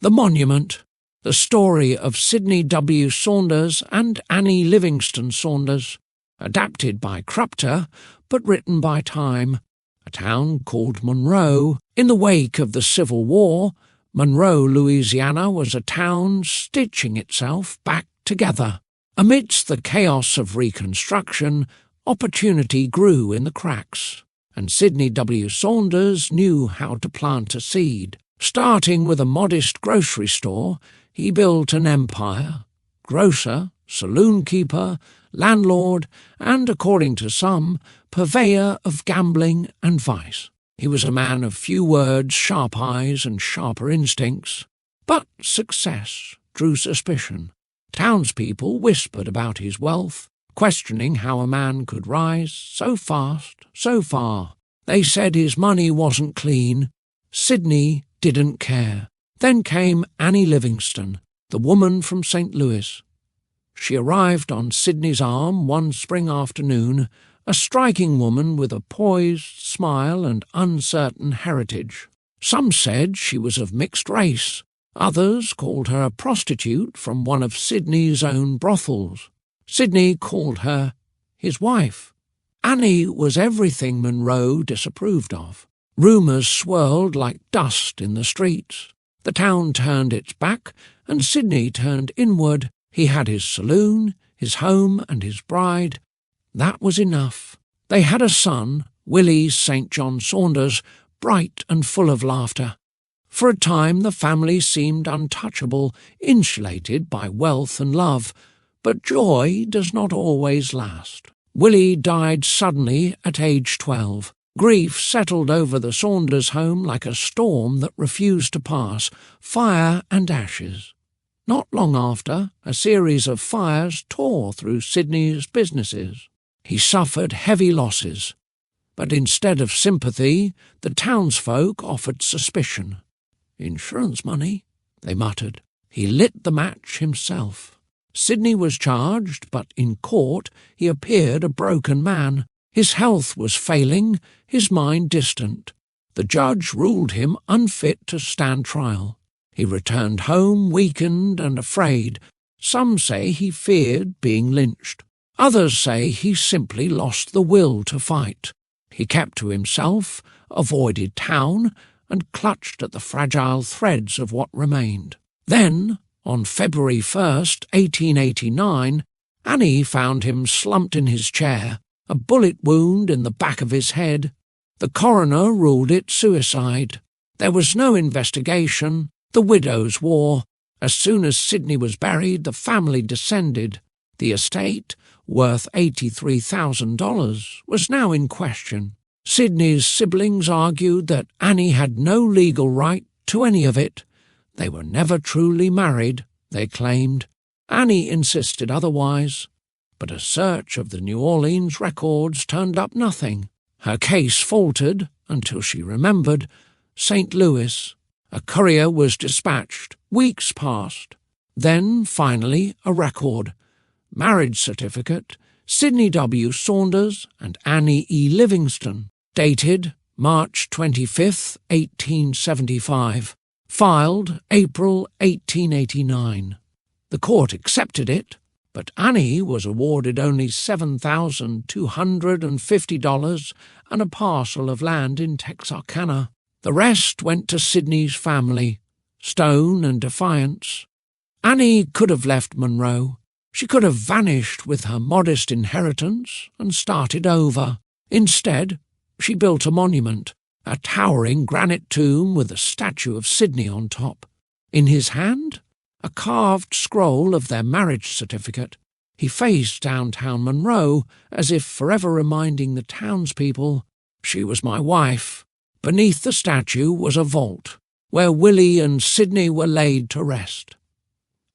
The Monument, the story of Sidney W. Saunders and Annie Livingston Saunders, adapted by Krupter but written by Time. A town called Monroe. In the wake of the Civil War, Monroe, Louisiana was a town stitching itself back together. Amidst the chaos of Reconstruction, opportunity grew in the cracks, and Sidney W. Saunders knew how to plant a seed. Starting with a modest grocery store, he built an empire. Grocer, saloon-keeper, landlord, and, according to some, purveyor of gambling and vice. He was a man of few words, sharp eyes, and sharper instincts. But success drew suspicion. Townspeople whispered about his wealth, questioning how a man could rise so fast, so far. They said his money wasn't clean. Sidney didn't care. Then came Annie Livingston, the woman from St. Louis. She arrived on Sidney's arm one spring afternoon, a striking woman with a poised smile and uncertain heritage. Some said she was of mixed race. Others called her a prostitute from one of Sidney's own brothels. Sidney called her his wife. Annie was everything Monroe disapproved of. Rumours swirled like dust in the streets. The town turned its back, and Sidney turned inward. He had his saloon, his home, and his bride. That was enough. They had a son, Willie St. John Saunders, bright and full of laughter. For a time the family seemed untouchable, insulated by wealth and love, but joy does not always last. Willie died suddenly at age 12. Grief settled over the Saunders home like a storm that refused to pass, fire and ashes. Not long after, a series of fires tore through Sidney's businesses. He suffered heavy losses, but instead of sympathy, the townsfolk offered suspicion. "Insurance money," they muttered. He lit the match himself. Sidney was charged, but in court he appeared a broken man. His health was failing, his mind distant. The judge ruled him unfit to stand trial. He returned home weakened and afraid. Some say he feared being lynched. Others say he simply lost the will to fight. He kept to himself, avoided town, and clutched at the fragile threads of what remained. Then, on February 1st, 1889, Annie found him slumped in his chair, a bullet wound in the back of his head. The coroner ruled it suicide. There was no investigation. The widow's war. As soon as Sidney was buried, the family descended. The estate, worth $83,000, was now in question. Sidney's siblings argued that Annie had no legal right to any of it. They were never truly married, they claimed. Annie insisted otherwise, but a search of the New Orleans records turned up nothing. Her case faltered until she remembered St. Louis. A courier was dispatched. Weeks passed. Then, finally, a record. Marriage certificate, Sidney W. Saunders and Annie E. Livingston, dated March 25, 1875, filed April 1889. The court accepted it, but Annie was awarded only $7,250 and a parcel of land in Texarkana. The rest went to Sidney's family, Stone and Defiance. Annie could have left Monroe. She could have vanished with her modest inheritance and started over. Instead, she built a monument, a towering granite tomb with a statue of Sidney on top. In his hand, a carved scroll of their marriage certificate. He faced downtown Monroe as if forever reminding the townspeople, "She was my wife." Beneath the statue was a vault, where Willie and Sidney were laid to rest.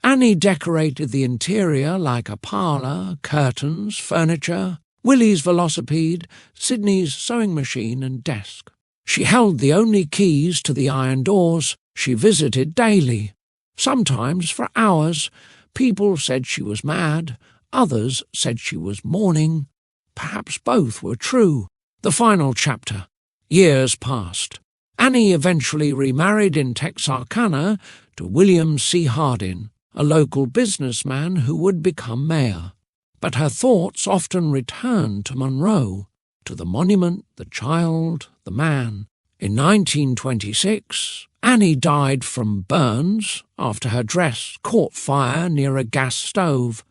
Annie decorated the interior like a parlour, curtains, furniture, Willie's velocipede, Sidney's sewing machine and desk. She held the only keys to the iron doors. She visited daily, sometimes for hours. People said she was mad, others said she was mourning. Perhaps both were true. The final chapter. Years passed. Annie eventually remarried in Texarkana to William C. Hardin, a local businessman who would become mayor. But her thoughts often returned to Monroe, to the monument, the child, the man. In 1926, Annie died from burns after her dress caught fire near a gas stove.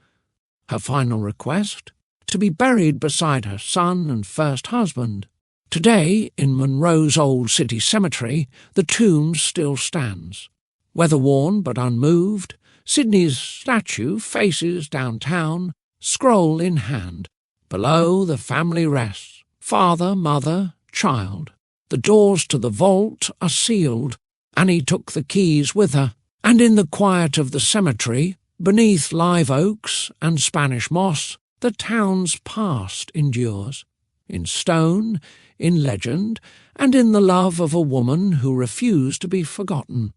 Her final request? To be buried beside her son and first husband. Today, in Monroe's old city cemetery, the tomb still stands. Weather-worn but unmoved, Sidney's statue faces downtown, scroll in hand. Below, the family rests, father, mother, child. The doors to the vault are sealed. Annie took the keys with her, and in the quiet of the cemetery, beneath live oaks and Spanish moss, the town's past endures. In stone, in legend, and in the love of a woman who refused to be forgotten.